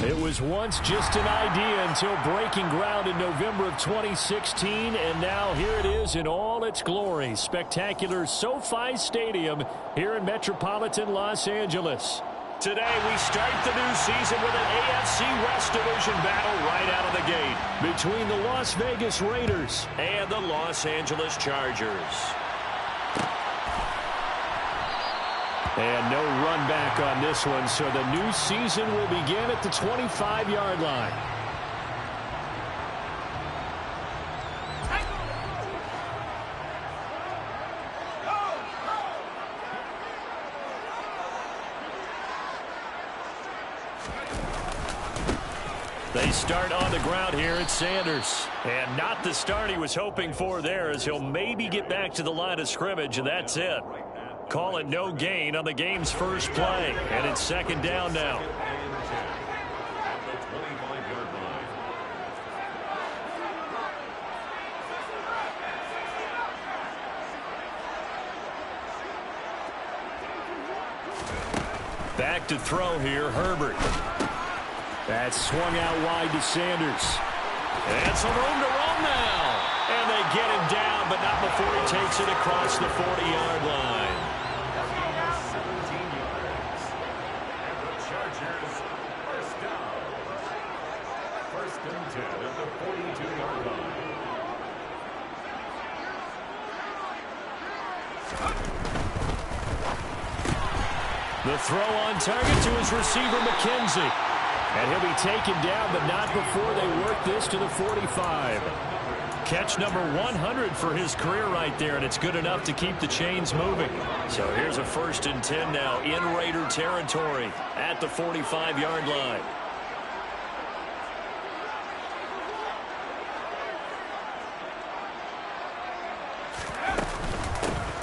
It was once just an idea until breaking ground in November of 2016, and now here it is in all its glory. Spectacular SoFi Stadium here in metropolitan Los Angeles. Today we start the new season with an AFC West Division battle right out of the gate between the Las Vegas Raiders and the Los Angeles Chargers. And no run back on this one, so the new season will begin at the 25-yard line. They start on the ground here at Sanders. And not the start he was hoping for there, as he'll maybe get back to the line of scrimmage, and that's it. Call it no gain on the game's first play. And it's second down now. Back to throw here, Herbert. That's swung out wide to Sanders. And some room to run now. And they get him down, but not before he takes it across the 40-yard line. The throw on target to his receiver, McKenzie. And he'll be taken down, but not before they work this to the 45. Catch number 100 for his career right there, and it's good enough to keep the chains moving. So here's a 1st and 10 now in Raider territory at the 45-yard line.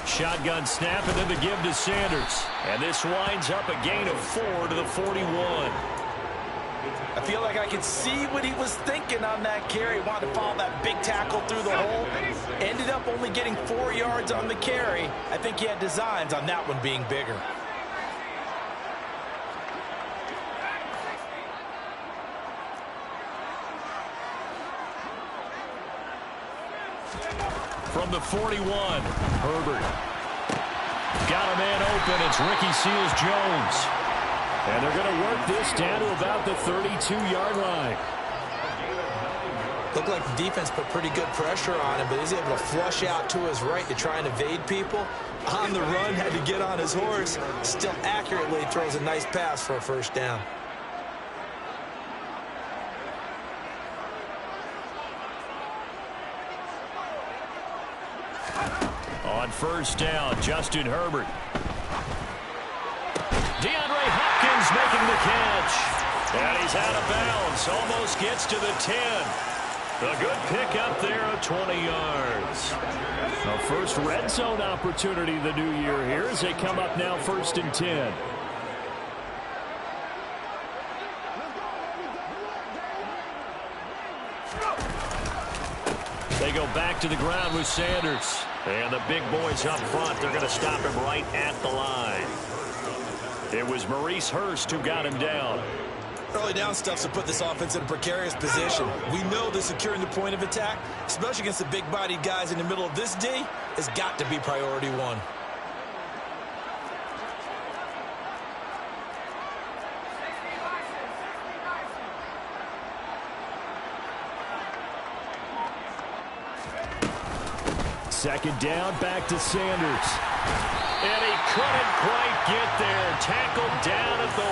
Shotgun snap, and then the give to Sanders. And this winds up a gain of 4 to the 41. I feel like I could see what he was thinking on that carry. Wanted to follow that big tackle through the hole. Ended up only getting 4 yards on the carry. I think he had designs on that one being bigger. From the 41, Herbert. Got a man open. It's Ricky Seals-Jones. And they're going to work this down to about the 32-yard line. Looked like the defense put pretty good pressure on him, but he's able to flush out to his right to try and evade people. On the run, had to get on his horse. Still accurately throws a nice pass for a 1st down. On 1st down, Justin Herbert. DeAndre Hopkins making the catch. And he's out of bounds. Almost gets to the 10. A good pickup there of 20 yards. A first red zone opportunity the new year here as they come up now 1st and 10. They go back to the ground with Sanders. And the big boys up front, they're going to stop him right at the line. It was Maurice Hurst who got him down. Early down stuff's to put this offense in a precarious position. We know that securing the point of attack, especially against the big-bodied guys in the middle of this D, has got to be priority one. Second down, back to Sanders. And he couldn't quite get there. Tackled down at the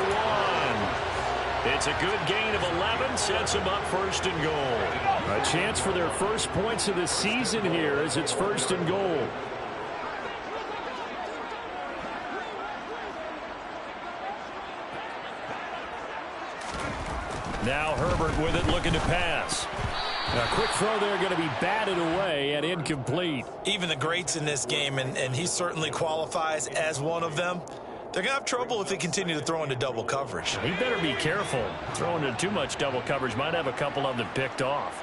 1. It's a good gain of 11, sets him up 1st and goal. A chance for their first points of the season here as it's 1st and goal. Now Herbert with it, looking to pass. A quick throw there, going to be batted away and incomplete. Even the greats in this game, and he certainly qualifies as one of them, they're going to have trouble if they continue to throw into double coverage. He better be careful. Throwing into too much double coverage might have a couple of them picked off.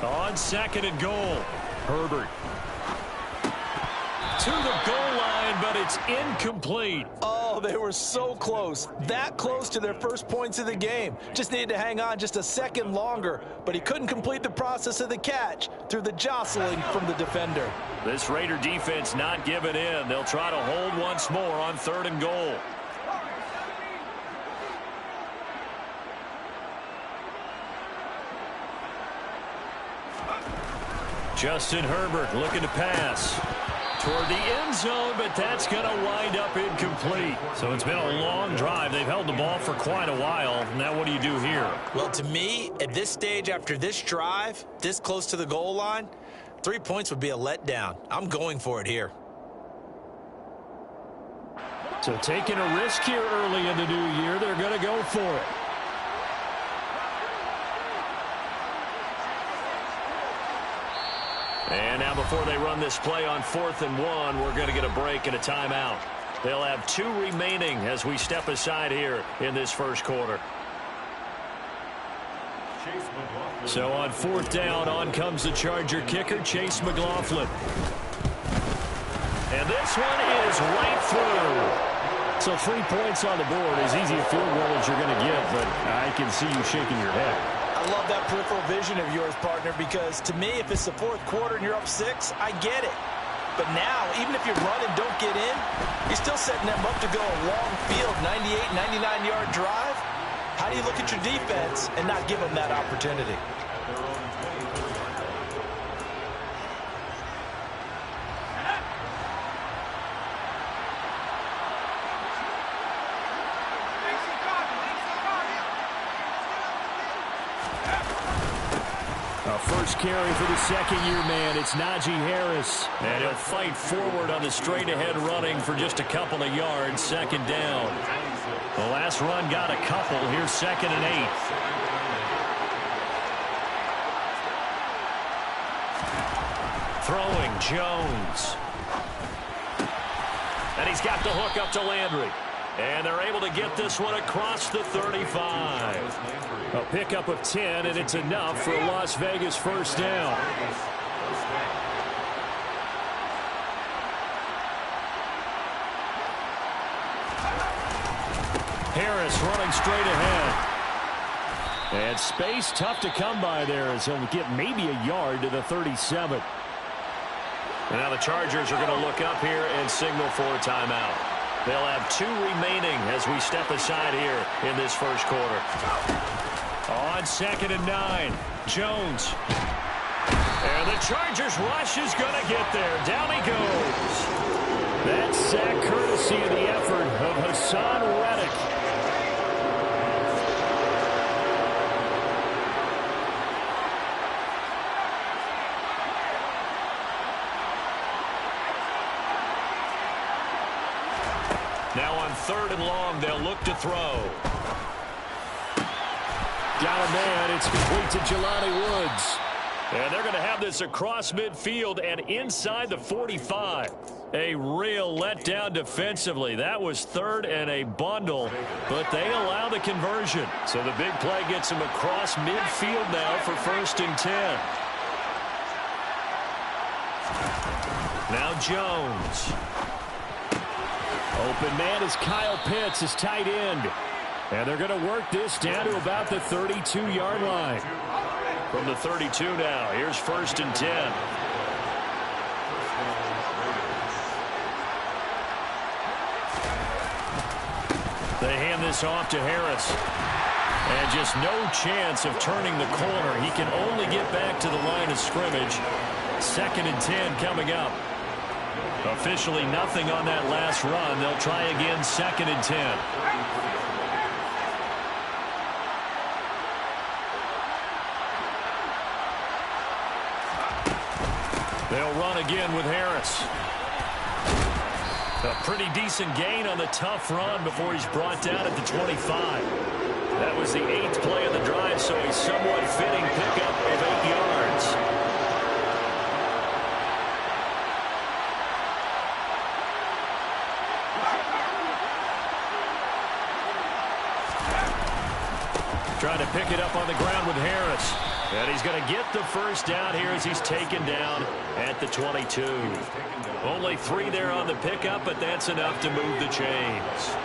On 2nd and goal. Herbert. To the goal line, but it's incomplete. Oh, they were so close. That close to their first points of the game. Just needed to hang on just a second longer, but he couldn't complete the process of the catch through the jostling from the defender. This Raider defense not giving in. They'll try to hold once more on 3rd and goal. Justin Herbert looking to pass toward the end zone, but that's going to wind up incomplete. So it's been a long drive. They've held the ball for quite a while. Now what do you do here? Well, to me, at this stage after this drive, this close to the goal line, 3 points would be a letdown. I'm going for it here. So taking a risk here early in the new year, they're going to go for it. And now before they run this play on 4th and 1, we're going to get a break and a timeout. They'll have 2 remaining as we step aside here in this first quarter. So on 4th down, on comes the Charger kicker, Chase McLaughlin. And this one is right through. So 3 points on the board, as easy a field goal as you're going to get, but I can see you shaking your head. I love that peripheral vision of yours, partner, because to me, if it's the 4th quarter and you're up 6, I get it. But now, even if you run and don't get in, you're still setting them up to go a long field, 98, 99-yard drive. How do you look at your defense and not give them that opportunity? First carry for the second-year man. It's Najee Harris. And he'll fight forward on the straight-ahead running for just a couple of yards. 2nd down. The last run got a couple. Here's 2nd and 8. Throwing Jones. And he's got the hook up to Landry. And they're able to get this one across the 35. A pickup of 10, and it's enough for a Las Vegas first down. Harris running straight ahead. And space tough to come by there as he'll get maybe a yard to the 37. And now the Chargers are going to look up here and signal for a timeout. They'll have 2 remaining as we step aside here in this first quarter. On 2nd and 9, Jones. And the Chargers rush is going to get there. Down he goes. That sack courtesy of the effort of Hassan Reddick. Now on 3rd and long, they'll look to throw. Down a man, it's complete to Jelani Woods. And they're going to have this across midfield and inside the 45. A real letdown defensively. That was 3rd and a bundle, but they allow the conversion. So the big play gets them across midfield now for 1st and 10. Now Jones. Open man is Kyle Pitts, his tight end. And they're going to work this down to about the 32-yard line. From the 32 now, here's 1st and 10. They hand this off to Harris. And just no chance of turning the corner. He can only get back to the line of scrimmage. 2nd and 10 coming up. Officially nothing on that last run. They'll try again 2nd and 10. They'll run again with Harris. A pretty decent gain on the tough run before he's brought down at the 25. That was the 8th play of the drive, so a somewhat fitting pickup of 8 yards. Trying to pick it up on the ground with Harris. And he's going to get the first down here as he's taken down at the 22. Only 3 there on the pickup, but that's enough to move the chains.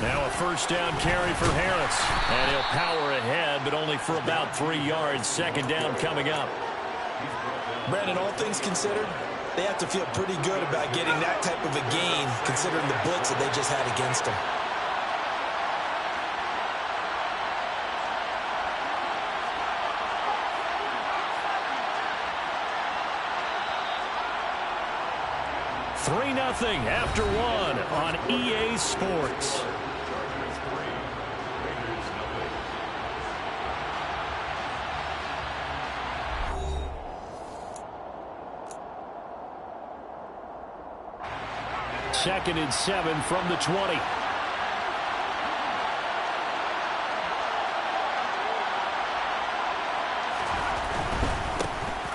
Now a first down carry for Harris. And he'll power ahead, but only for about 3 yards. Second down coming up. Brandon, all things considered, they have to feel pretty good about getting that type of a gain, considering the blitz that they just had against them. Nothing after 1 on EA Sports. Second and 7 from the 20.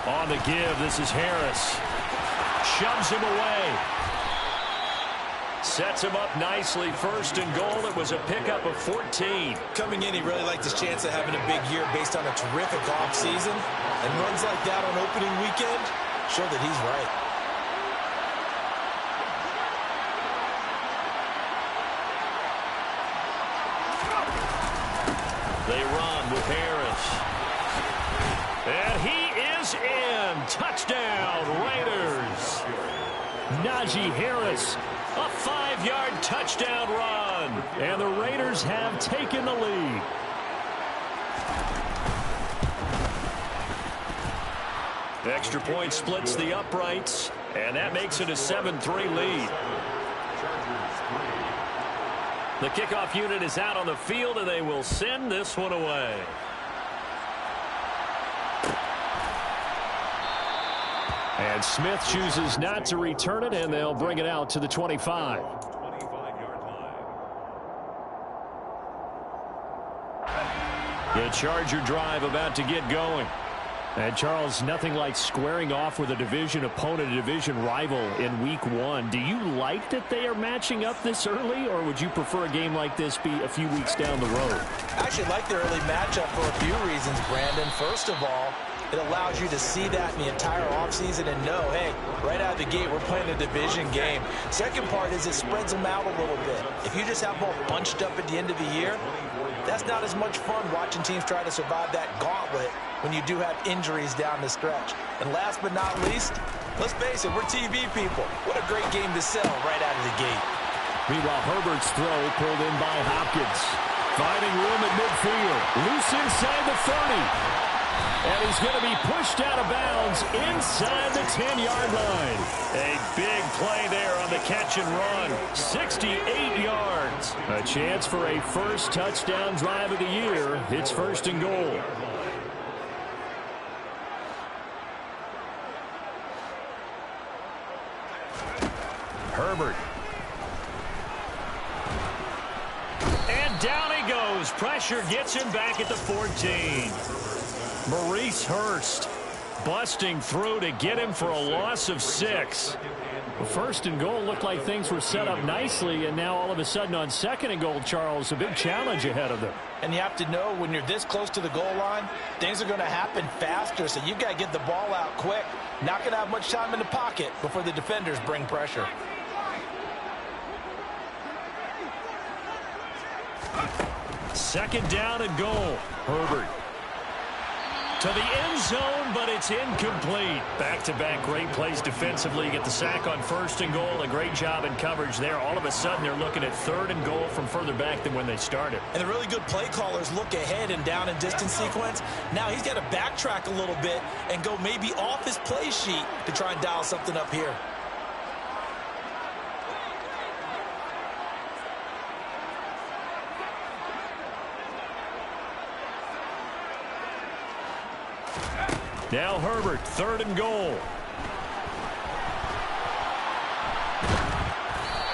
On the give, this is Harris. Shoves him away. Sets him up nicely. First and goal. It was a pickup of 14. Coming in, he really liked his chance of having a big year based on a terrific offseason. And runs like that on opening weekend show that he's right. They run with Harris. And he is in. Touchdown, Raiders. Najee Harris. A 5-yard touchdown run. And the Raiders have taken the lead. Extra point splits the uprights. And that makes it a 7-3 lead. The kickoff unit is out on the field, and they will send this one away. And Smith chooses not to return it, and they'll bring it out to the 25. The Charger drive about to get going. And, Charles, nothing like squaring off with a division opponent, a division rival in Week 1. Do you like that they are matching up this early, or would you prefer a game like this be a few weeks down the road? I actually like the early matchup for a few reasons, Brandon. First of all, it allows you to see that in the entire offseason and know, hey, right out of the gate, we're playing a division game. Second part is it spreads them out a little bit. If you just have them all bunched up at the end of the year, that's not as much fun watching teams try to survive that gauntlet when you do have injuries down the stretch. And last but not least, let's face it, we're TV people. What a great game to sell right out of the gate. Meanwhile, Herbert's throw pulled in by Hopkins. Finding room at midfield. Loose inside the 30. And he's going to be pushed out of bounds inside the 10-yard line. A big play there on the catch and run. 68 yards. A chance for a first touchdown drive of the year. It's first and goal. Herbert. And down he goes. Pressure gets him back at the 14. Maurice Hurst busting through to get him for a loss of 6. First and goal looked like things were set up nicely, and now all of a sudden on second and goal, Charles, a big challenge ahead of them. And you have to know when you're this close to the goal line, things are going to happen faster, so you've got to get the ball out quick. Not going to have much time in the pocket before the defenders bring pressure. Second down and goal. Herbert to the end zone, but it's incomplete. Back-to-back great plays defensively. Get the sack on first and goal. A great job in coverage there. All of a sudden, they're looking at third and goal from further back than when they started. And the really good play callers look ahead and down and distance sequence. Now he's got to backtrack a little bit and go maybe off his play sheet to try and dial something up here. Now Herbert, third and goal.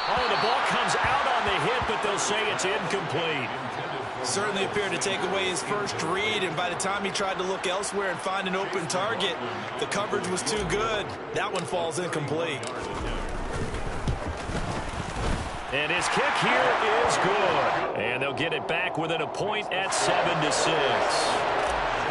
Oh, the ball comes out on the hit, but they'll say it's incomplete. Certainly appeared to take away his first read, and by the time he tried to look elsewhere and find an open target, the coverage was too good. That one falls incomplete. And his kick here is good. And they'll get it back within a point at 7-6.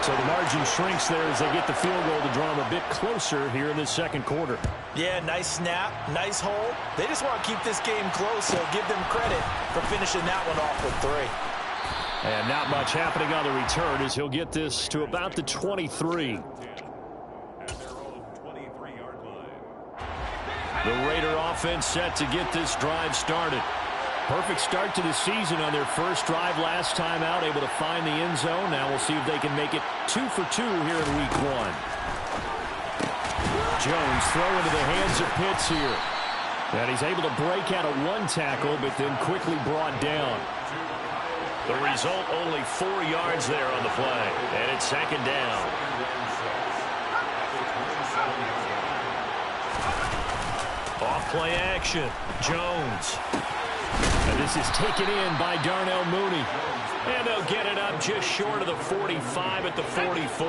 So the margin shrinks there as they get the field goal to draw them a bit closer here in the second quarter. Yeah, nice snap, nice hold. They just want to keep this game close, so give them credit for finishing that one off with 3. And not much happening on the return as he'll get this to about the 23. The Raider offense set to get this drive started. Perfect start to the season on their first drive last time out, able to find the end zone. Now we'll see if they can make it 2 for 2 here in week 1. Jones throw into the hands of Pitts here. And he's able to break out of 1 tackle, but then quickly brought down. The result, only 4 yards there on the play. And it's second down. Off play action. Jones. And this is taken in by Darnell Mooney. And they'll get it up just short of the 45 at the 44.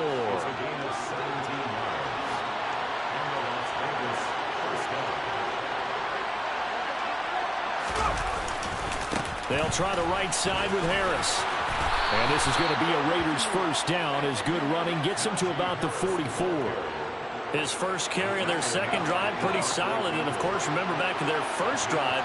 They'll try the right side with Harris. And this is going to be a Raiders first down as good running gets them to about the 44. His first carry of their second drive, pretty solid. And, of course, remember back to their first drive,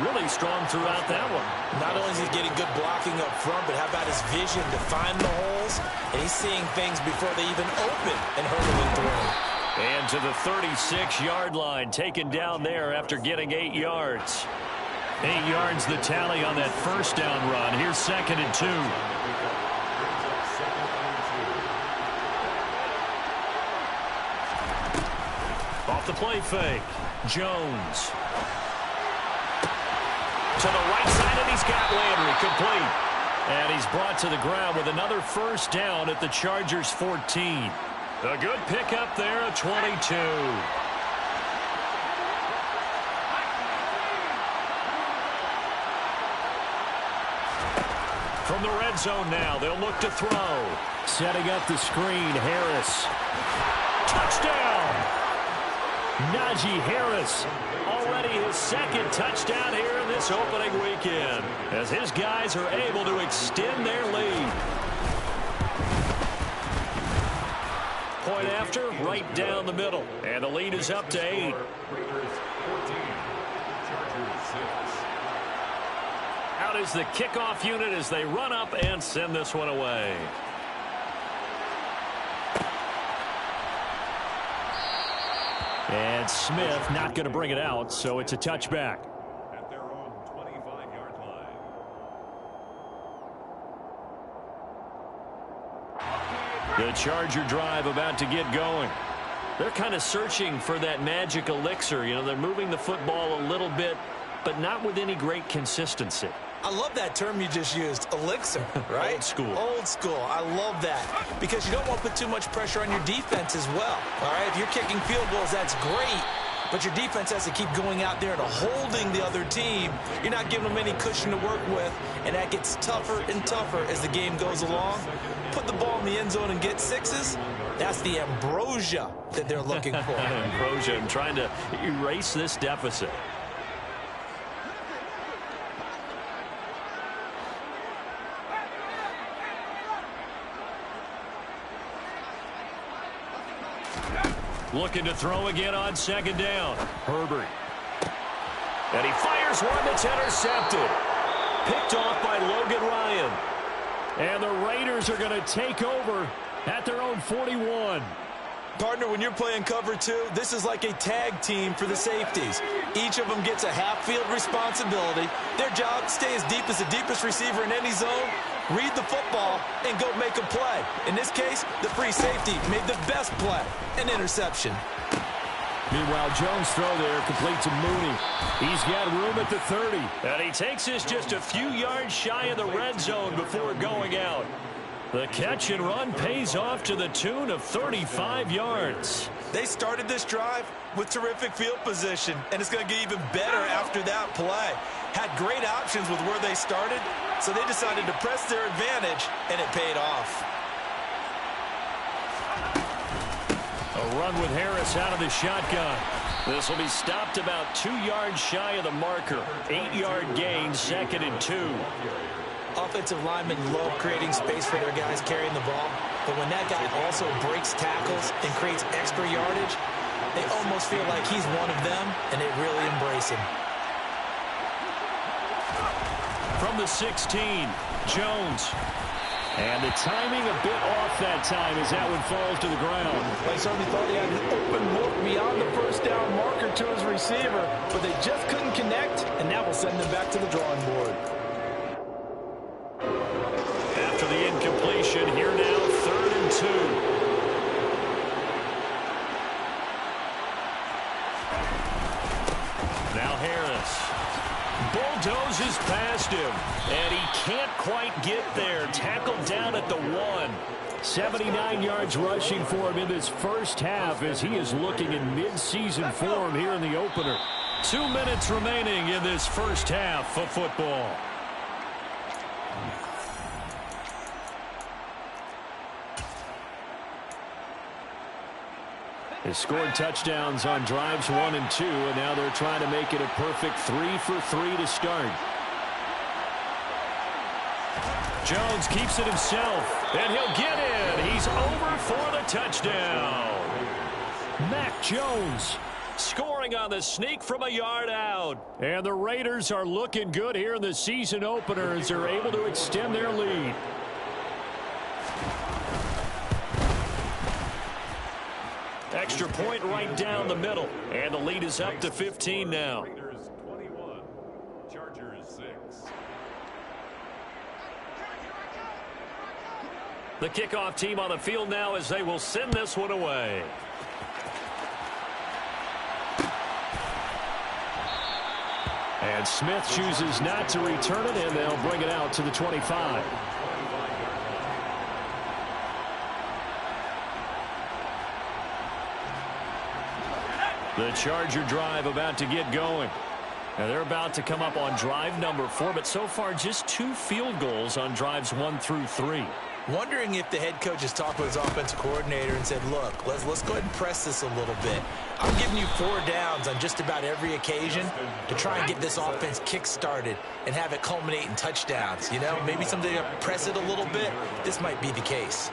really strong throughout that one. Not only is he getting good blocking up front, but how about his vision to find the holes? And he's seeing things before they even open and hurtling through. And to the 36-yard line, taken down there after getting 8 yards. 8 yards the tally on that first down run. Here's 2nd and 2. Off the play fake. Jones. To the right side, and he's got Landry complete. And he's brought to the ground with another first down at the Chargers' 14. A good pickup there at 22. From the red zone now, they'll look to throw. Setting up the screen, Harris. Touchdown! Najee Harris, already his second touchdown here in this opening weekend, as his guys are able to extend their lead. Point after, right down the middle, and the lead is up to 8. Out is the kickoff unit as they run up and send this one away. And Smith not going to bring it out, so it's a touchback. At their own 25-yard line. The Charger drive about to get going. They're kind of searching for that magic elixir. You know, they're moving the football a little bit, but not with any great consistency. I love that term you just used, elixir, right? Old school. Old school. I love that because you don't want to put too much pressure on your defense as well. All right, if you're kicking field goals, that's great, but your defense has to keep going out there and holding the other team. You're not giving them any cushion to work with, and that gets tougher and tougher as the game goes along. Put the ball in the end zone and get 6s. That's the ambrosia that they're looking for. Ambrosia and trying to erase this deficit. Looking to throw again on second down. Herbert. And he fires one that's intercepted. Picked off by Logan Ryan. And the Raiders are going to take over at their own 41. Partner, when you're playing cover 2, this is like a tag team for the safeties. Each of them gets a half-field responsibility. Their job, stay as deep as the deepest receiver in any zone, read the football, and go make a play. In this case, the free safety made the best play, an interception. Meanwhile, Jones' throw there complete to Mooney. He's got room at the 30. And he takes this just a few yards shy of the red zone before going out. The catch and run pays off to the tune of 35 yards. They started this drive with terrific field position, and it's going to get even better after that play. Had great options with where they started, so they decided to press their advantage, and it paid off. A run with Harris out of the shotgun. This will be stopped about 2 yards shy of the marker. 8-yard gain, 2nd and 2. Offensive linemen love creating space for their guys carrying the ball, but when that guy also breaks tackles and creates extra yardage, they almost feel like he's one of them, and they really embrace him. From the 16, Jones. And the timing a bit off that time as that one falls to the ground. I certainly thought he had an open look beyond the first down marker to his receiver, but they just couldn't connect, and that will send them back to the drawing board. After the incompletion, here now, 3rd and 2. Now Harris bulldozes past him, and he can't quite get there. Tackled down at the 1. 79 yards rushing for him in this first half as he is looking in mid-season form here in the opener. 2 minutes remaining in this first half of football. They scored touchdowns on drives 1 and 2, and now they're trying to make it a perfect 3 for 3 to start. Jones keeps it himself, and he'll get in. He's over for the touchdown. Mac Jones scoring on the sneak from a yard out. And the Raiders are looking good here in the season opener as they're able to extend their lead. Extra point right down the middle. And the lead is up to 15 now. Raiders 21, Chargers 6. The kickoff team on the field now as they will send this one away. And Smith chooses not to return it, and they'll bring it out to the 25. The Charger drive about to get going. Now they're about to come up on drive number 4, but so far just 2 field goals on drives 1 through 3. Wondering if the head coach has talked with his offensive coordinator and said, look, let's go ahead and press this a little bit. I'm giving you 4 downs on just about every occasion to try and get this offense kick-started and have it culminate in touchdowns. You know, maybe someday I'll press it a little bit. This might be the case.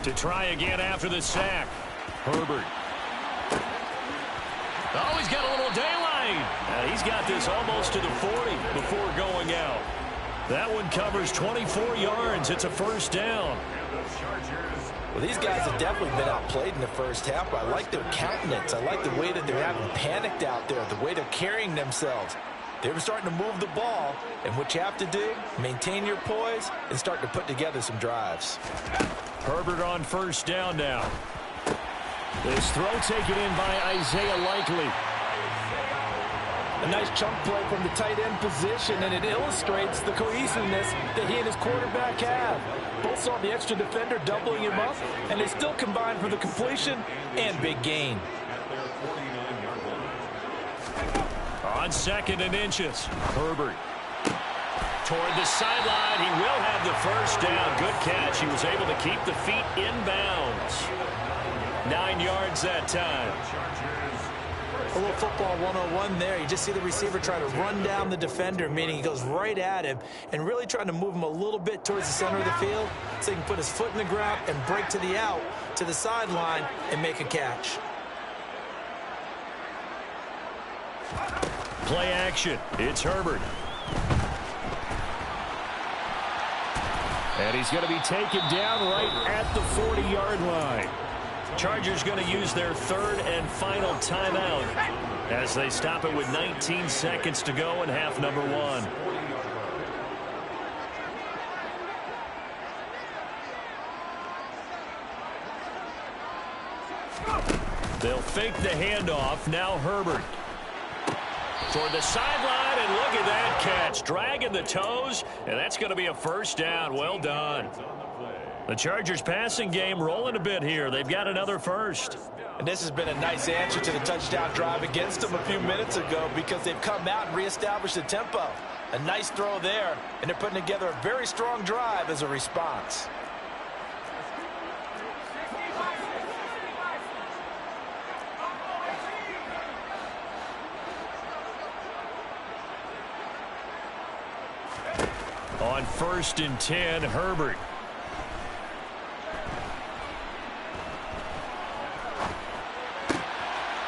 To try again after the sack. Herbert. Oh, he's got a little daylight. He's got this almost to the 40 before going out. That one covers 24 yards. It's a first down. Well, these guys have definitely been outplayed in the first half, but I like their countenance. I like the way that they're having panicked out there, the way they're carrying themselves. They were starting to move the ball, and what you have to do, maintain your poise and start to put together some drives. Herbert on first down now. This throw taken in by Isaiah Likely. A nice chunk play from the tight end position, and it illustrates the cohesiveness that he and his quarterback have. Both saw the extra defender doubling him up, and they still combined for the completion and big gain. On 2nd and inches, Herbert. Toward the sideline, he will have the first down. Good catch. He was able to keep the feet in bounds. 9 yards that time. A little football 101 there. You just see the receiver try to run down the defender, meaning he goes right at him and really trying to move him a little bit towards the center of the field so he can put his foot in the ground and break to the out, to the sideline, and make a catch. Play action. It's Herbert. And he's going to be taken down right at the 40-yard line. Chargers going to use their 3rd and final timeout as they stop it with 19 seconds to go in half number 1. They'll fake the handoff. Now Herbert. Toward the sideline, and look at that catch. Dragging the toes, and that's going to be a first down. Well done. The Chargers passing game rolling a bit here. They've got another first. And this has been a nice answer to the touchdown drive against them a few minutes ago because they've come out and reestablished the tempo. A nice throw there, and they're putting together a very strong drive as a response. On 1st and 10, Herbert.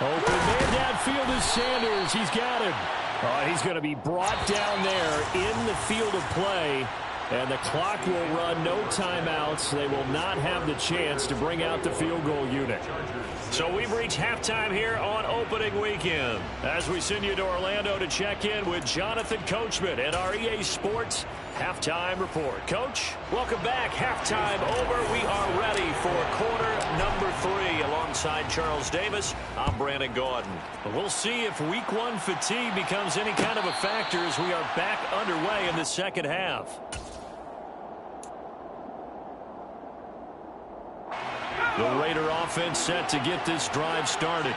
Open man downfield is Sanders. He's got him. He's going to be brought down there in the field of play. And the clock will run, no timeouts. They will not have the chance to bring out the field goal unit. So we've reached halftime here on opening weekend. As we send you to Orlando to check in with Jonathan Coachman at our EA Sports Halftime Report. Coach, welcome back. Halftime over. We are ready for quarter number 3. Alongside Charles Davis, I'm Brandon Gaudin. We'll see if week 1 fatigue becomes any kind of a factor as we are back underway in the second half. The Raider offense set to get this drive started.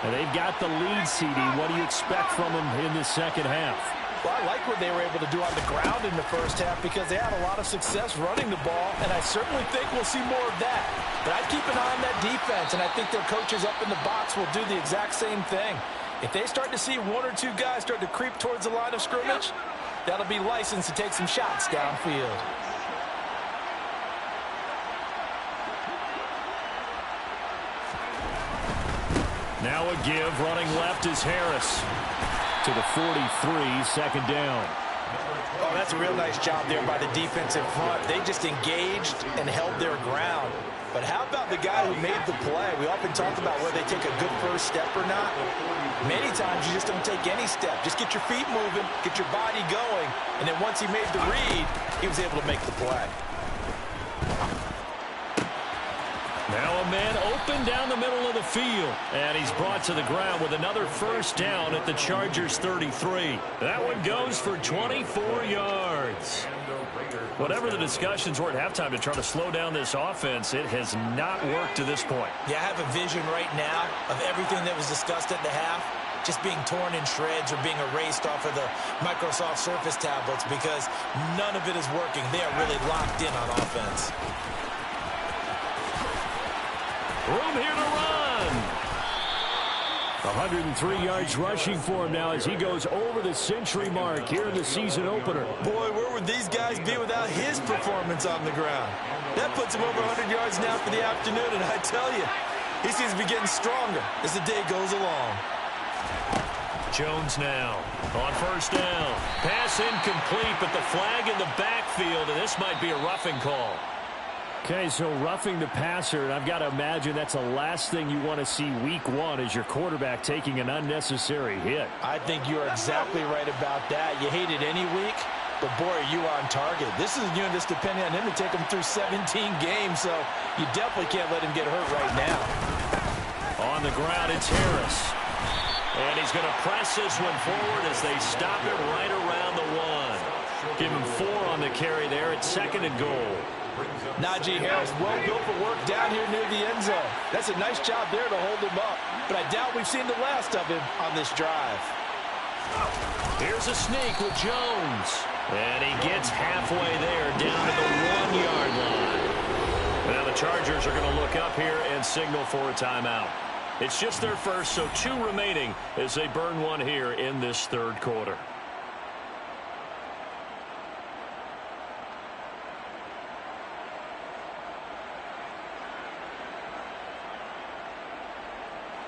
And they've got the lead, CD. What do you expect from them in the second half? Well, I like what they were able to do on the ground in the first half because they had a lot of success running the ball, and I certainly think we'll see more of that. But I'd keep an eye on that defense, and I think their coaches up in the box will do the exact same thing. If they start to see 1 or 2 guys start to creep towards the line of scrimmage, that'll be licensed to take some shots downfield. Now a give, running left is Harris. To the 43, second down. Oh, that's a real nice job there by the defensive front. They just engaged and held their ground. But how about the guy who made the play? We often talk about whether they take a good first step or not. Many times you just don't take any step. Just get your feet moving, get your body going, and then once he made the read, he was able to make the play. Now a man open down the middle of the field. And he's brought to the ground with another first down at the Chargers 33. That one goes for 24 yards. Whatever the discussions were at halftime to try to slow down this offense, it has not worked to this point. Yeah, I have a vision right now of everything that was discussed at the half just being torn in shreds or being erased off of the Microsoft Surface tablets because none of it is working. They are really locked in on offense. Room here to run. 103 yards rushing for him now as he goes over the century mark here in the season opener. Boy, where would these guys be without his performance on the ground? That puts him over 100 yards now for the afternoon, and I tell you, he seems to be getting stronger as the day goes along. Jones now on first down. Pass incomplete, but the flag in the backfield, and this might be a roughing call. Okay, so roughing the passer, and I've got to imagine that's the last thing you want to see week 1 as your quarterback taking an unnecessary hit. I think you're exactly right about that. You hate it any week, but boy, are you on target. This is just depending on him to take him through 17 games, so you definitely can't let him get hurt right now. On the ground, it's Harris. And he's going to press this one forward as they stop it right around the 1. Give him 4 on the carry there at 2nd and goal. Najee Harris, well built for work down here near the end zone. That's a nice job there to hold him up. But I doubt we've seen the last of him on this drive. Here's a sneak with Jones. And he gets halfway there down to the 1-yard line. Now the Chargers are going to look up here and signal for a timeout. It's just their first, so 2 remaining as they burn one here in this third quarter.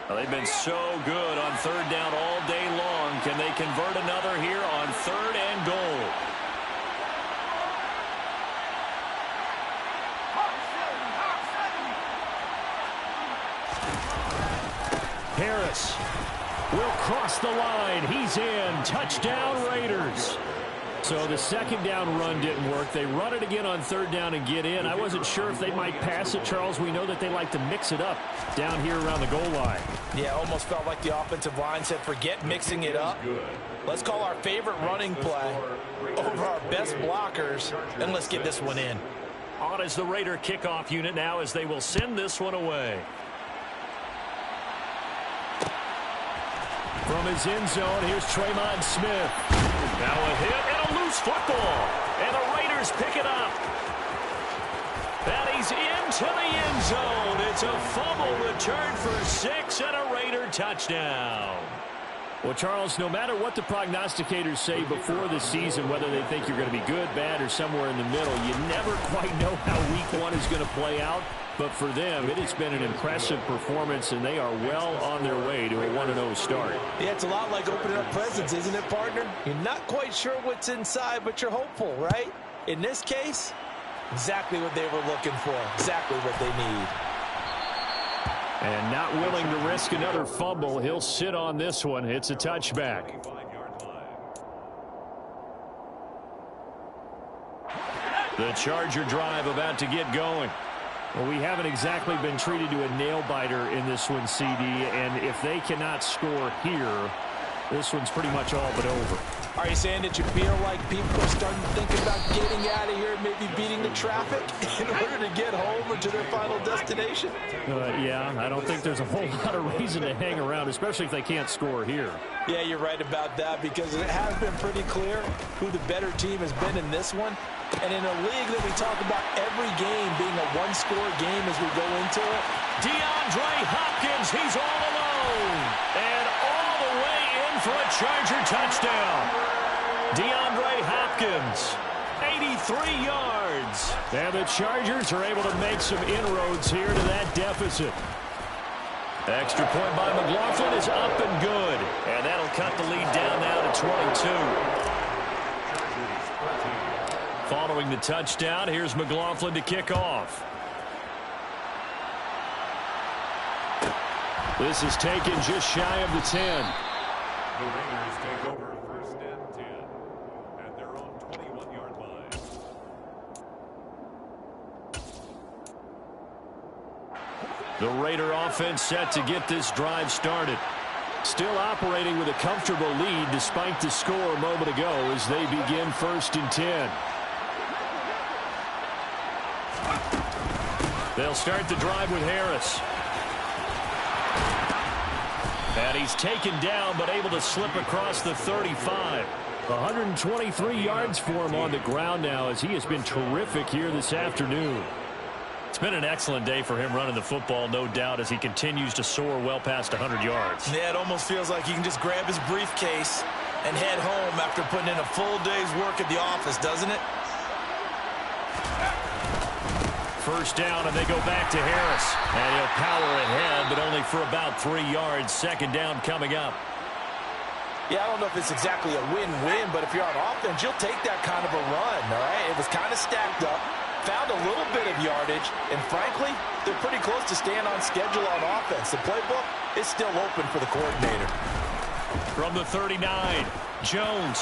Well, they've been so good on third down all day long. Can they convert another here on 3rd and goal? Harris will cross the line. He's in. Touchdown, Raiders. So the second down run didn't work. They run it again on 3rd down and get in. I wasn't sure if they might pass it, Charles. We know that they like to mix it up down here around the goal line. Yeah, almost felt like the offensive line said, forget mixing it up. Let's call our favorite running play over our best blockers, and let's get this one in. On as the Raider kickoff unit now as they will send this one away. From his end zone, here's Tremont Smith. Now a hit and a loose football. And the Raiders pick it up. And he's into the end zone. It's a fumble return for 6 and a Raider touchdown. Well, Charles, no matter what the prognosticators say before the season, whether they think you're going to be good, bad, or somewhere in the middle, you never quite know how week 1 is going to play out. But for them, it has been an impressive performance, and they are well on their way to a 1-0 start. Yeah, it's a lot like opening up presents, isn't it, partner? You're not quite sure what's inside, but you're hopeful, right? In this case, exactly what they were looking for, exactly what they need. And not willing to risk another fumble, he'll sit on this one. It's a touchback. The Charger drive about to get going. Well, we haven't exactly been treated to a nail-biter in this one, CD, and if they cannot score here, this one's pretty much all but over. Are you saying that you feel like people are starting to think about getting out of here, maybe beating the traffic in order to get home or to their final destination? Yeah, I don't think there's a whole lot of reason to hang around, especially if they can't score here. Yeah, you're right about that, because it has been pretty clear who the better team has been in this one. And in a league that we talk about every game being a one-score game as we go into it, DeAndre Hopkins, he's all alone. And all the way in for a Charger touchdown. DeAndre Hopkins, 83 yards. And the Chargers are able to make some inroads here to that deficit. Extra point by McLaughlin is up and good. And that'll cut the lead down now to 22. Following the touchdown, here's McLaughlin to kick off. This is taken just shy of the 10. The Raiders take over 1st and 10 at their own 21-yard line. The Raider offense set to get this drive started. Still operating with a comfortable lead despite the score a moment ago as they begin 1st and 10. They'll start the drive with Harris. And he's taken down but able to slip across the 35. 123 yards for him on the ground now as he has been terrific here this afternoon. It's been an excellent day for him running the football, no doubt, as he continues to soar well past 100 yards. Yeah, it almost feels like he can just grab his briefcase and head home after putting in a full day's work at the office, doesn't it? First down, and they go back to Harris. And he'll power ahead, but only for about 3 yards. Second down coming up. Yeah, I don't know if it's exactly a win-win, but if you're on offense, you'll take that kind of a run, all right? It was kind of stacked up, found a little bit of yardage, and frankly, they're pretty close to staying on schedule on offense. The playbook is still open for the coordinator. From the 39, Jones.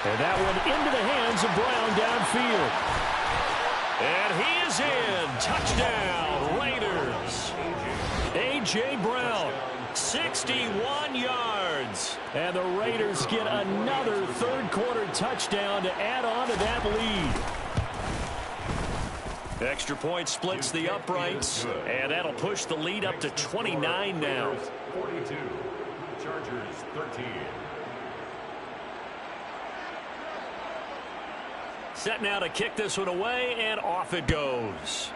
And that one into the hands of Brown downfield. And he is in. Touchdown, Raiders. A.J. Brown, 61 yards. And the Raiders get another third-quarter touchdown to add on to that lead. Extra point splits the uprights, and that'll push the lead up to 29 now. 42, Chargers 13. Set now to kick this one away, and off it goes.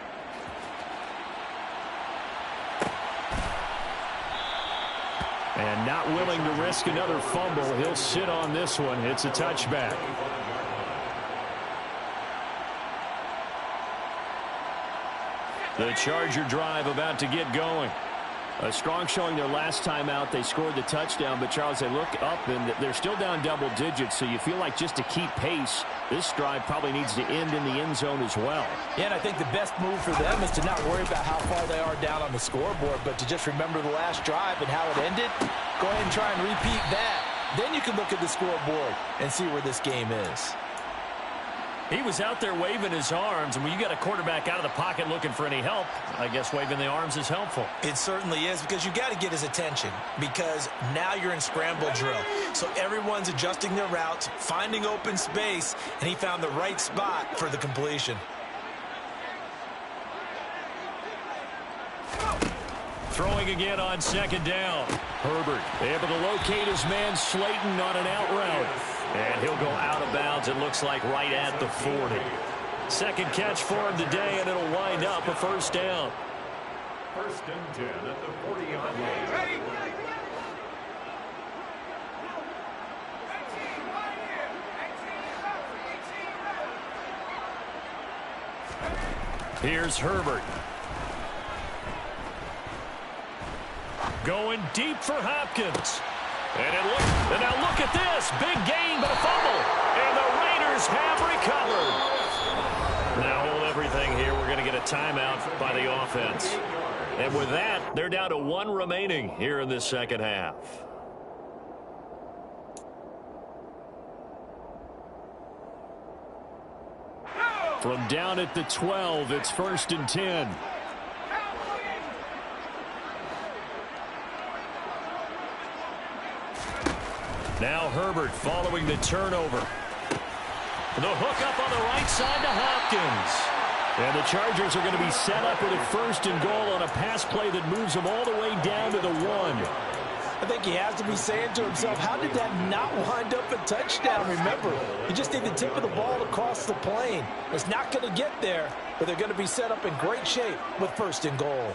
And not willing to risk another fumble, he'll sit on this one. It's a touchback. The Charger drive about to get going. A strong showing their last time out. They scored the touchdown, but Charles, they look up and they're still down double digits, so you feel like just to keep pace, this drive probably needs to end in the end zone as well. Yeah, and I think the best move for them is to not worry about how far they are down on the scoreboard, but to just remember the last drive and how it ended. Go ahead and try and repeat that. Then you can look at the scoreboard and see where this game is. He was out there waving his arms, and when you got a quarterback out of the pocket looking for any help, I guess waving the arms is helpful. It certainly is, because you got to get his attention, because now you're in scramble drill. So everyone's adjusting their routes, finding open space, and he found the right spot for the completion. Throwing again on second down. Herbert able to locate his man Slayton on an out route. And he'll go out of bounds, it looks like, right at the 40. Second catch for him today, and it'll wind up a first down. First and 10 at the 40-yard line. Here's Herbert. Going deep for Hopkins. And now look at this. Big gain, but a fumble. And the Raiders have recovered. Now hold everything here. We're going to get a timeout by the offense. And with that, they're down to 1 remaining here in this second half. From down at the 12, it's 1st and 10. Now Herbert following the turnover. The hook up on the right side to Hopkins. And the Chargers are going to be set up with a 1st and goal on a pass play that moves them all the way down to the 1. I think he has to be saying to himself, how did that not wind up a touchdown? Remember, you just need the tip of the ball across the plane. It's not going to get there, but they're going to be set up in great shape with 1st and goal.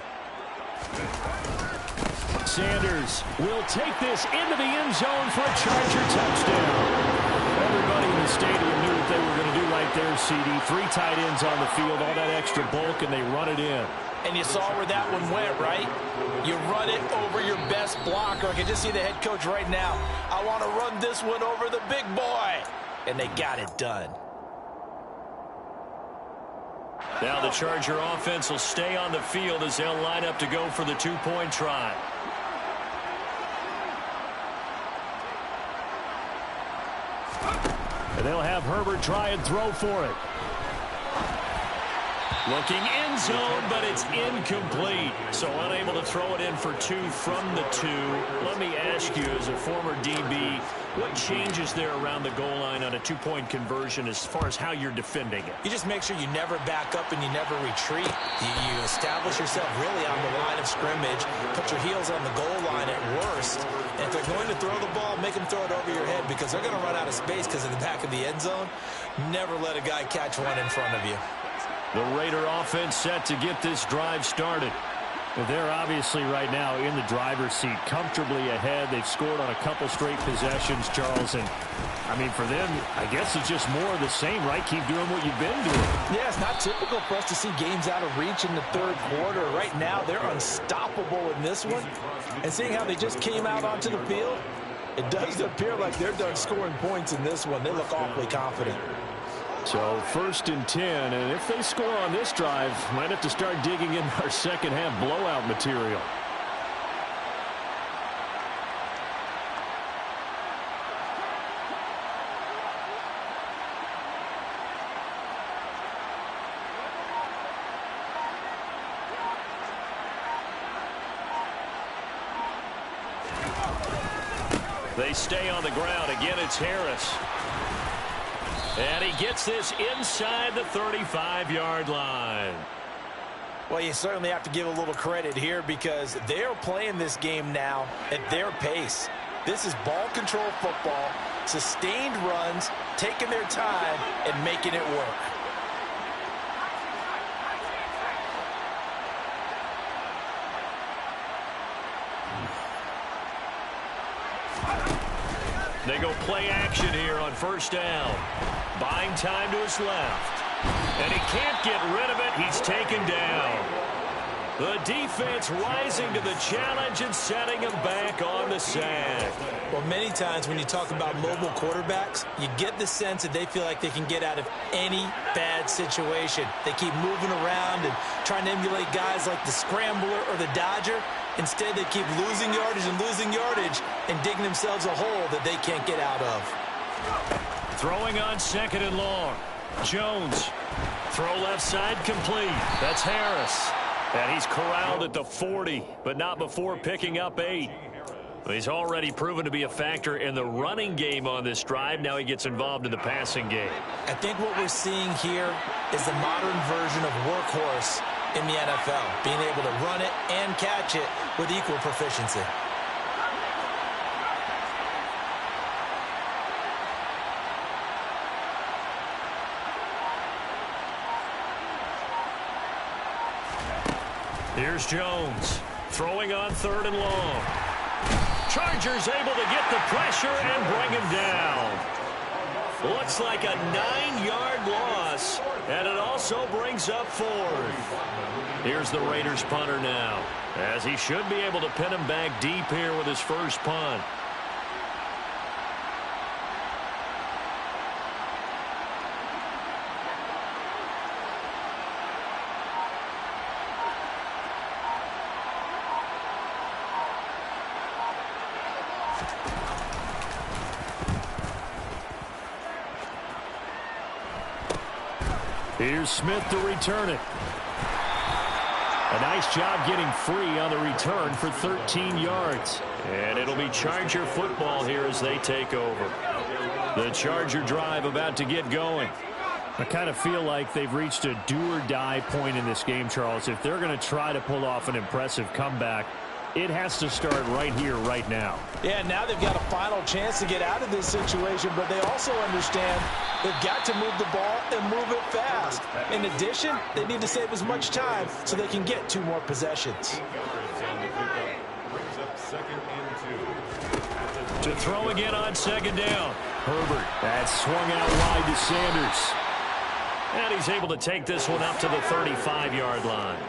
Sanders will take this into the end zone for a Charger touchdown. Everybody in the stadium knew what they were going to do right there, CD. 3 tight ends on the field, all that extra bulk, and they run it in. And you saw where that one went, right? You run it over your best blocker. I can just see the head coach right now. I want to run this one over the big boy. And they got it done. Now the Charger offense will stay on the field as they'll line up to go for the 2-point try. And they'll have Herbert try and throw for it. Looking end zone, but it's incomplete. So unable to throw it in for 2 from the 2. Let me ask you, as a former DB, what changes there around the goal line on a 2-point conversion as far as how you're defending it? You just make sure you never back up and you never retreat. You establish yourself really on the line of scrimmage, put your heels on the goal line at worst. And if they're going to throw the ball, make them throw it over your head because they're going to run out of space because of the back of the end zone. Never let a guy catch one in front of you. The Raider offense set to get this drive started. They're obviously right now in the driver's seat, comfortably ahead. They've scored on a couple straight possessions, Charles. And, I mean, for them, I guess it's just more of the same, right? Keep doing what you've been doing. Yeah, it's not typical for us to see games out of reach in the 3rd quarter. Right now, they're unstoppable in this one. And seeing how they just came out onto the field, it does appear like they're done scoring points in this one. They look awfully confident. So 1st and 10, and if they score on this drive, might have to start digging in our second half blowout material. They stay on the ground. Again, it's Harris. And he gets this inside the 35-yard line. Well, you certainly have to give a little credit here because they're playing this game now at their pace. This is ball control football, sustained runs, taking their time, and making it work. They go play action here on 1st down. Buying time to his left. And he can't get rid of it. He's taken down. The defense rising to the challenge and setting him back on the sack. Well, many times when you talk about mobile quarterbacks, you get the sense that they feel like they can get out of any bad situation. They keep moving around and trying to emulate guys like the Scrambler or the Dodger. Instead, they keep losing yardage and digging themselves a hole that they can't get out of. Throwing on 2nd and long. Jones. Throw left side complete. That's Harris. And he's corralled at the 40, but not before picking up 8. He's already proven to be a factor in the running game on this drive. Now he gets involved in the passing game. I think what we're seeing here is the modern version of workhorse in the NFL, being able to run it and catch it with equal proficiency. Here's Jones, throwing on 3rd and long. Chargers able to get the pressure and bring him down. Looks like a 9-yard loss, and it also brings up 4th. Here's the Raiders punter now, as he should be able to pin him back deep here with his first punt. Here's Smith to return it. A nice job getting free on the return for 13 yards. And it'll be Charger football here as they take over. The Charger drive about to get going. I kind of feel like they've reached a do-or-die point in this game, Charles. If they're going to try to pull off an impressive comeback, it has to start right here, right now. Yeah, now they've got a final chance to get out of this situation, but they also understand they've got to move the ball and move it fast. In addition, they need to save as much time so they can get 2 more possessions. To throw again on 2nd down. Herbert, that's swung out wide to Sanders. And he's able to take this one up to the 35-yard line.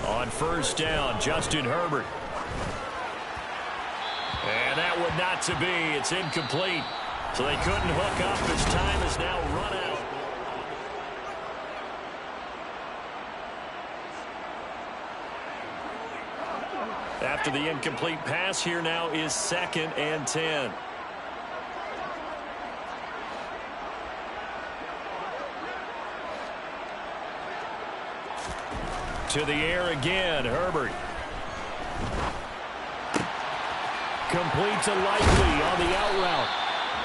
On 1st down, Justin Herbert. And that would not to be. It's incomplete. So they couldn't hook up as time is now run out. After the incomplete pass, here now is 2nd and 10. To the air again, Herbert. Complete to Likely on the out route.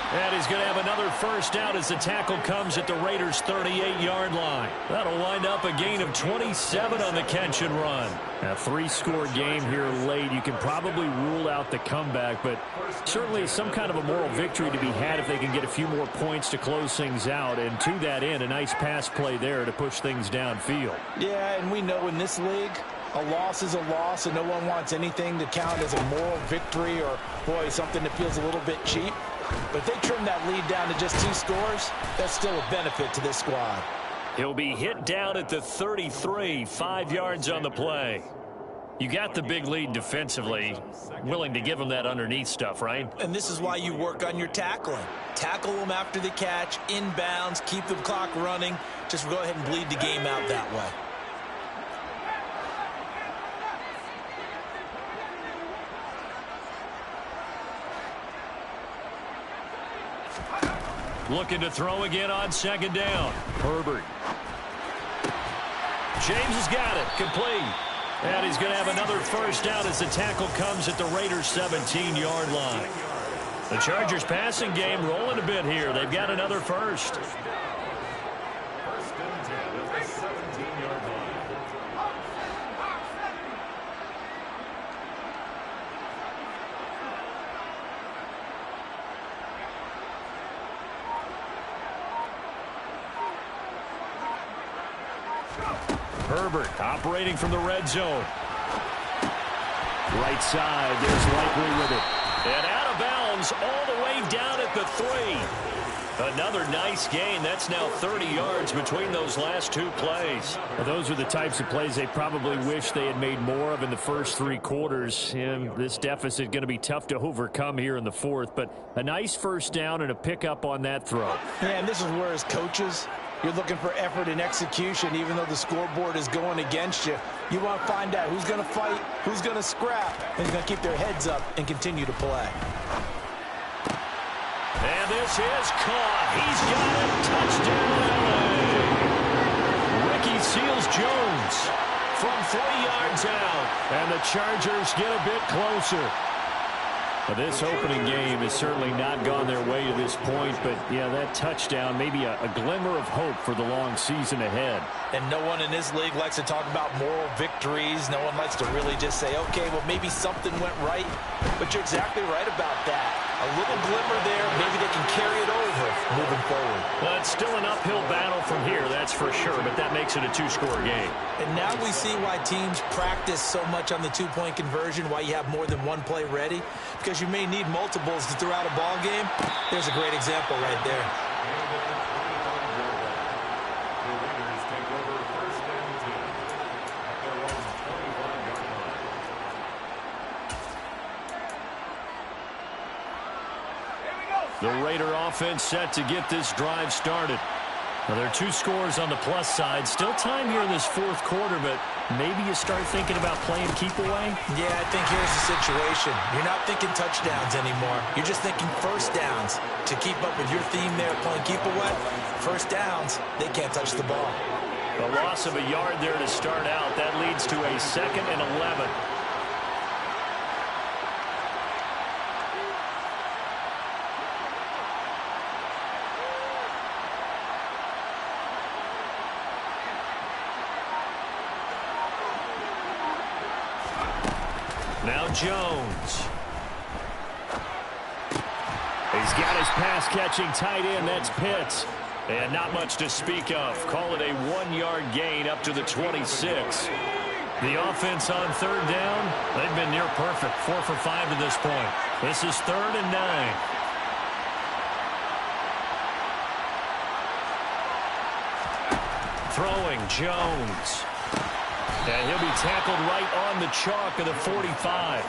And he's going to have another 1st down as the tackle comes at the Raiders' 38-yard line. That'll wind up a gain of 27 on the catch and run. A 3-score game here late. You can probably rule out the comeback, but certainly some kind of a moral victory to be had if they can get a few more points to close things out. And to that end, a nice pass play there to push things downfield. Yeah, and we know in this league, a loss is a loss, and no one wants anything to count as a moral victory or, boy, something that feels a little bit cheap. But if they trim that lead down to just 2 scores, that's still a benefit to this squad. He'll be hit down at the 33, 5 yards on the play. You got the big lead defensively, willing to give him that underneath stuff, right? And this is why you work on your tackling. Tackle them after the catch, inbounds, keep the clock running. Just go ahead and bleed the game out that way. Looking to throw again on 2nd down. Herbert. James has got it. Complete. And he's going to have another 1st down as the tackle comes at the Raiders' 17-yard line. The Chargers passing game rolling a bit here. They've got another 1st. Herbert operating from the red zone. Right side, there's Likely with it. And out of bounds all the way down at the 3. Another nice gain. That's now 30 yards between those last 2 plays. Well, those are the types of plays they probably wish they had made more of in the first 3 quarters. And this deficit going to be tough to overcome here in the 4th. But a nice 1st down and a pickup on that throw. Yeah, and this is where as coaches, you're looking for effort and execution, even though the scoreboard is going against you. You want to find out who's going to fight, who's going to scrap, and who's going to keep their heads up and continue to play. And this is caught. He's got it. Touchdown, LA. Ricky Seals-Jones from 3 yards out. And the Chargers get a bit closer. Well, this opening game has certainly not gone their way to this point, but yeah, that touchdown, maybe a glimmer of hope for the long season ahead. And no one in this league likes to talk about moral victories. No one likes to really just say, okay, well, maybe something went right. But you're exactly right about that. A little glimmer there, maybe they can carry it over moving forward. Well, it's still an uphill battle from here, that's for sure, but that makes it a two-score game. And now we see why teams practice so much on the two-point conversion, why you have more than one play ready, because you may need multiples to throw out a ball game. There's a great example right there. The Raider offense set to get this drive started. Well, there are two scores on the plus side. Still time here in this fourth quarter, but maybe you start thinking about playing keep away? Yeah, I think here's the situation. You're not thinking touchdowns anymore. You're just thinking first downs. To keep up with your theme there, playing keep away, first downs, they can't touch the ball. A loss of a yard there to start out. That leads to a 2nd and 11. Now Jones. He's got his pass-catching tight end. That's Pitts. And not much to speak of. Call it a 1-yard gain up to the 26. The offense on third down, they've been near perfect. 4 for 5 to this point. This is 3rd and 9. Throwing Jones. And he'll be tackled right on the chalk of the 45.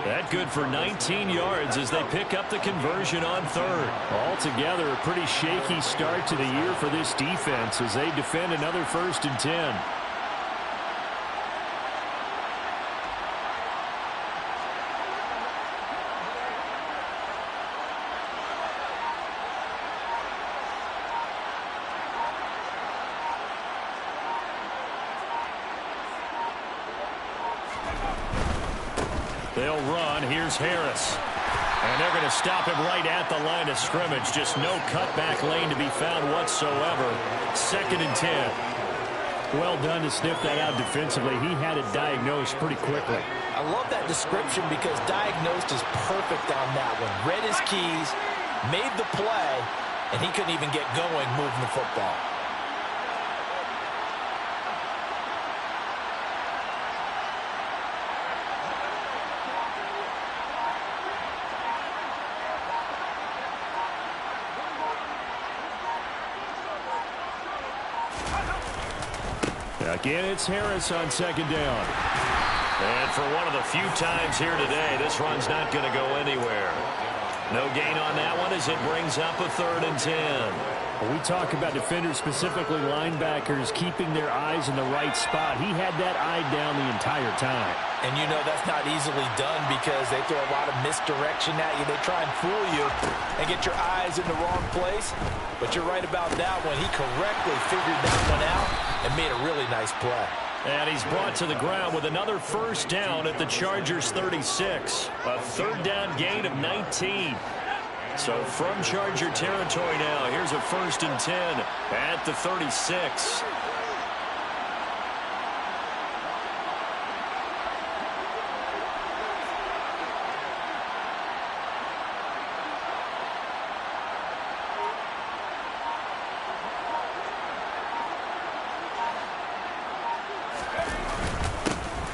That good for 19 yards as they pick up the conversion on third. Altogether, a pretty shaky start to the year for this defense as they defend another 1st and 10. They'll run. Here's Harris. And they're going to stop him right at the line of scrimmage. Just no cutback lane to be found whatsoever. 2nd and 10. Well done to sniff that out defensively. He had it diagnosed pretty quickly. I love that description because diagnosed is perfect on that one. Read his keys, made the play, and he couldn't even get going moving the football. Again, it's Harris on 2nd down. And for one of the few times here today, this run's not going to go anywhere. No gain on that one as it brings up a 3rd and 10. When we talk about defenders, specifically linebackers, keeping their eyes in the right spot, he had that eye down the entire time. And you know that's not easily done because they throw a lot of misdirection at you. They try and fool you and get your eyes in the wrong place. But you're right about that one. He correctly figured that one out and made a really nice play. And he's brought to the ground with another 1st down at the Chargers' 36. A 3rd down gain of 19. So from Charger territory now, here's a 1st and 10 at the 36.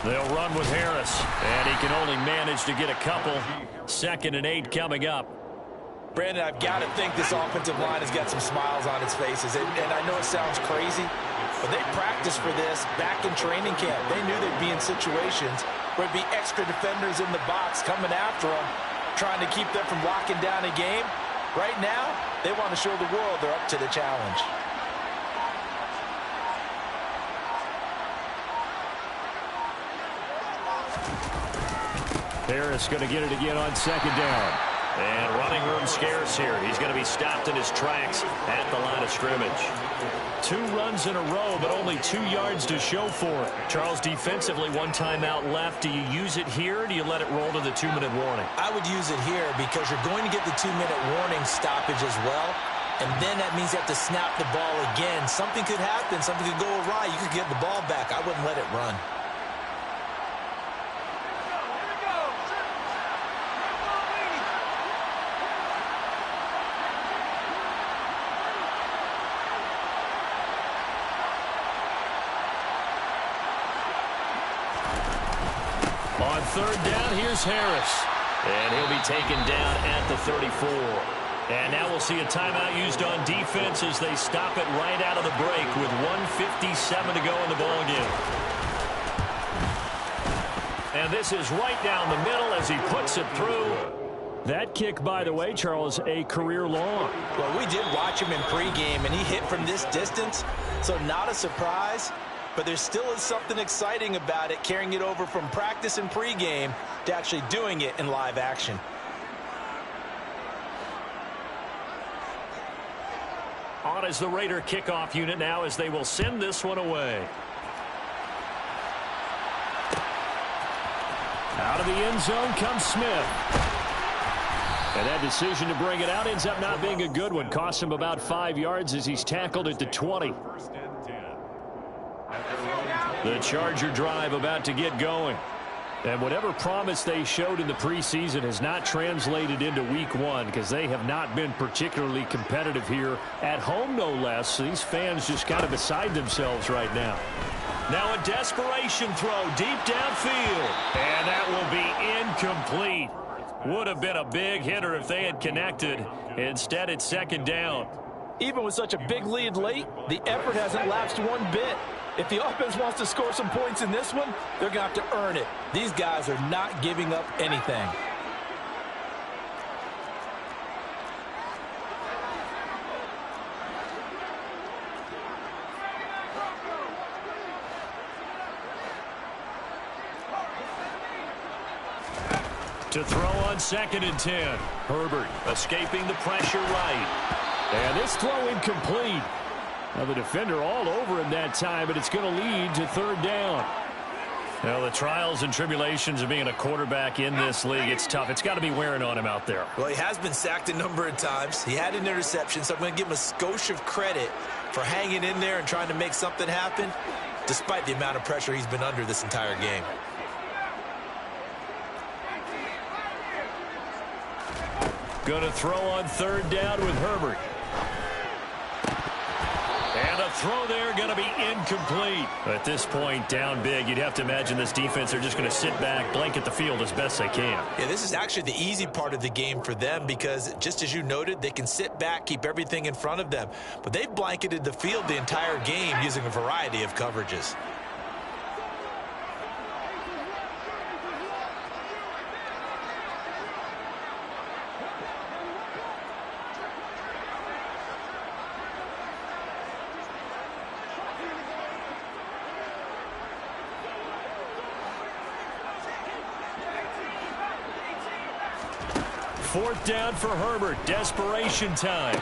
They'll run with Harris, and he can only manage to get a couple. 2nd and 8 coming up. Brandon, I've got to think this offensive line has got some smiles on its faces. And I know it sounds crazy, but they practiced for this back in training camp. They knew they'd be in situations where it'd be extra defenders in the box coming after them, trying to keep them from locking down a game. Right now, they want to show the world they're up to the challenge. Harris going to get it again on 2nd down. And running room scarce here. He's going to be stopped in his tracks at the line of scrimmage. 2 runs in a row, but only 2 yards to show for it. Charles, defensively, 1 timeout left. Do you use it here, or do you let it roll to the 2-minute warning? I would use it here because you're going to get the 2-minute warning stoppage as well. And then that means you have to snap the ball again. Something could happen. Something could go awry. You could get the ball back. I wouldn't let it run. On 3rd down, here's Harris. And he'll be taken down at the 34. And now we'll see a timeout used on defense as they stop it right out of the break with 1:57 to go in the ballgame. And this is right down the middle as he puts it through. That kick, by the way, Charles, a career long. Well, we did watch him in pregame, and he hit from this distance, so not a surprise. But there still is something exciting about it, carrying it over from practice and pregame to actually doing it in live action. On is the Raider kickoff unit now as they will send this one away. Out of the end zone comes Smith. And that decision to bring it out ends up not being a good one. Costs him about 5 yards as he's tackled at the 20. The Charger drive about to get going. And whatever promise they showed in the preseason has not translated into week 1 because they have not been particularly competitive here at home, no less. So these fans just kind of beside themselves right now. Now a desperation throw deep downfield. And that will be incomplete. Would have been a big hitter if they had connected. Instead, it's 2nd down. Even with such a big lead late, the effort hasn't lapsed one bit. If the offense wants to score some points in this one, they're going to have to earn it. These guys are not giving up anything. To throw on 2nd and 10. Herbert escaping the pressure right. And this throw incomplete. Now the defender all over him that time, but it's going to lead to 3rd down. Now the trials and tribulations of being a quarterback in this league, it's tough. It's got to be wearing on him out there. Well, he has been sacked a number of times. He had an interception, so I'm going to give him a skosh of credit for hanging in there and trying to make something happen, despite the amount of pressure he's been under this entire game. Going to throw on 3rd down with Herbert. And a throw there going to be incomplete. At this point, down big, you'd have to imagine this defense are just going to sit back, blanket the field as best they can. Yeah, this is actually the easy part of the game for them because, just as you noted, they can sit back, keep everything in front of them. But they've blanketed the field the entire game using a variety of coverages. Fourth down for Herbert. Desperation time.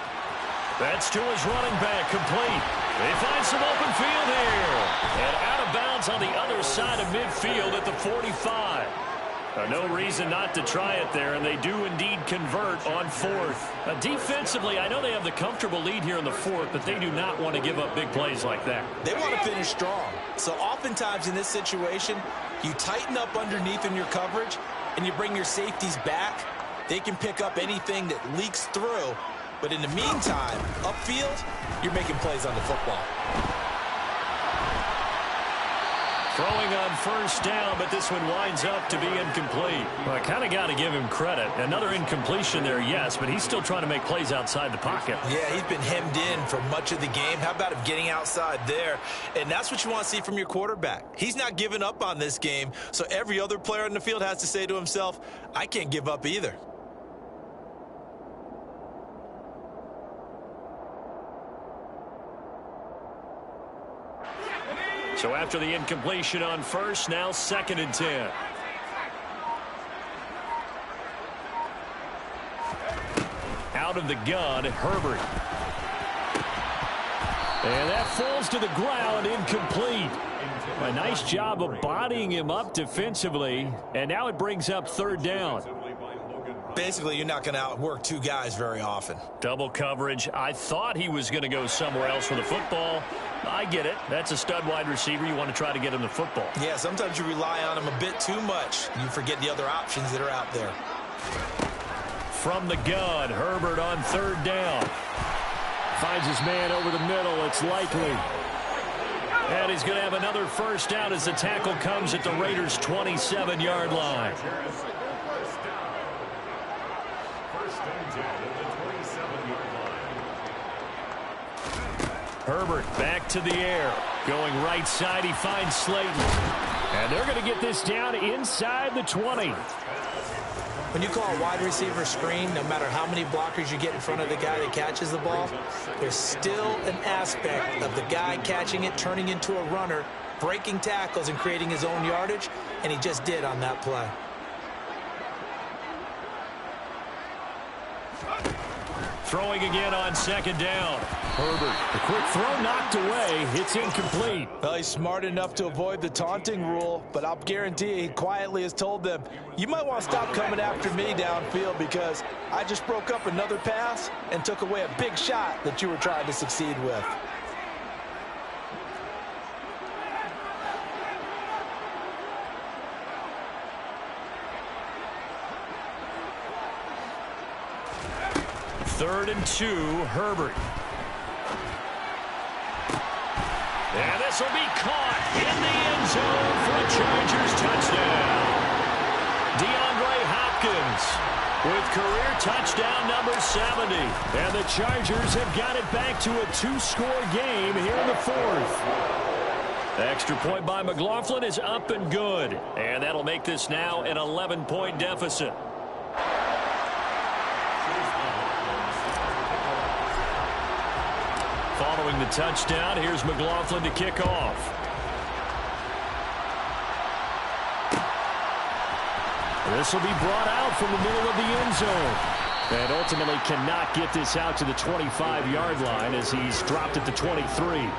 That's to his running back. Complete. They find some open field here. And out of bounds on the other side of midfield at the 45. No reason not to try it there, and they do indeed convert on 4th. Defensively, I know they have the comfortable lead here in the 4th, but they do not want to give up big plays like that. They want to finish strong. So oftentimes in this situation, you tighten up underneath in your coverage, and you bring your safeties back. They can pick up anything that leaks through. But in the meantime, upfield, you're making plays on the football. Throwing on 1st down, but this one winds up to be incomplete. Well, I kind of got to give him credit. Another incompletion there, yes, but he's still trying to make plays outside the pocket. Yeah, he's been hemmed in for much of the game. How about him getting outside there? And that's what you want to see from your quarterback. He's not giving up on this game, so every other player on the field has to say to himself, I can't give up either. So after the incompletion on 1st, now 2nd and 10. out of the gun, Herbert. And that falls to the ground, incomplete. A nice job of bodying him up defensively, and now it brings up third down. Basically, you're not going to outwork two guys very often. Double coverage. I thought he was going to go somewhere else for the football. I get it. That's a stud wide receiver. You want to try to get him the football. Yeah, sometimes you rely on him a bit too much. You forget the other options that are out there. From the gun, Herbert on third down. Finds his man over the middle. It's likely. And he's going to have another first down as the tackle comes at the Raiders' 27-yard line. Herbert back to the air. Going right side, he finds Slayton. And they're going to get this down inside the 20. When you call a wide receiver screen, no matter how many blockers you get in front of the guy that catches the ball, there's still an aspect of the guy catching it, turning into a runner, breaking tackles and creating his own yardage, and he just did on that play. Throwing again on second down. Herbert, the quick throw knocked away. It's incomplete. Well, he's smart enough to avoid the taunting rule, but I'll guarantee he quietly has told them, you might want to stop coming after me downfield because I just broke up another pass and took away a big shot that you were trying to succeed with. Third and 2, Herbert. And this will be caught in the end zone for a Chargers touchdown. DeAndre Hopkins with career touchdown number 70. And the Chargers have got it back to a 2-score game here in the fourth. Extra point by McLaughlin is up and good. And that'll make this now an 11-point deficit. Following the touchdown, here's McLaughlin to kick off. This will be brought out from the middle of the end zone. And ultimately cannot get this out to the 25-yard line as he's dropped at the 23.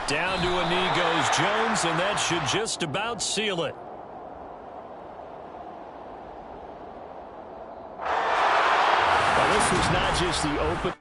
Down to a knee goes Jones, and that should just about seal it. This was not just the open.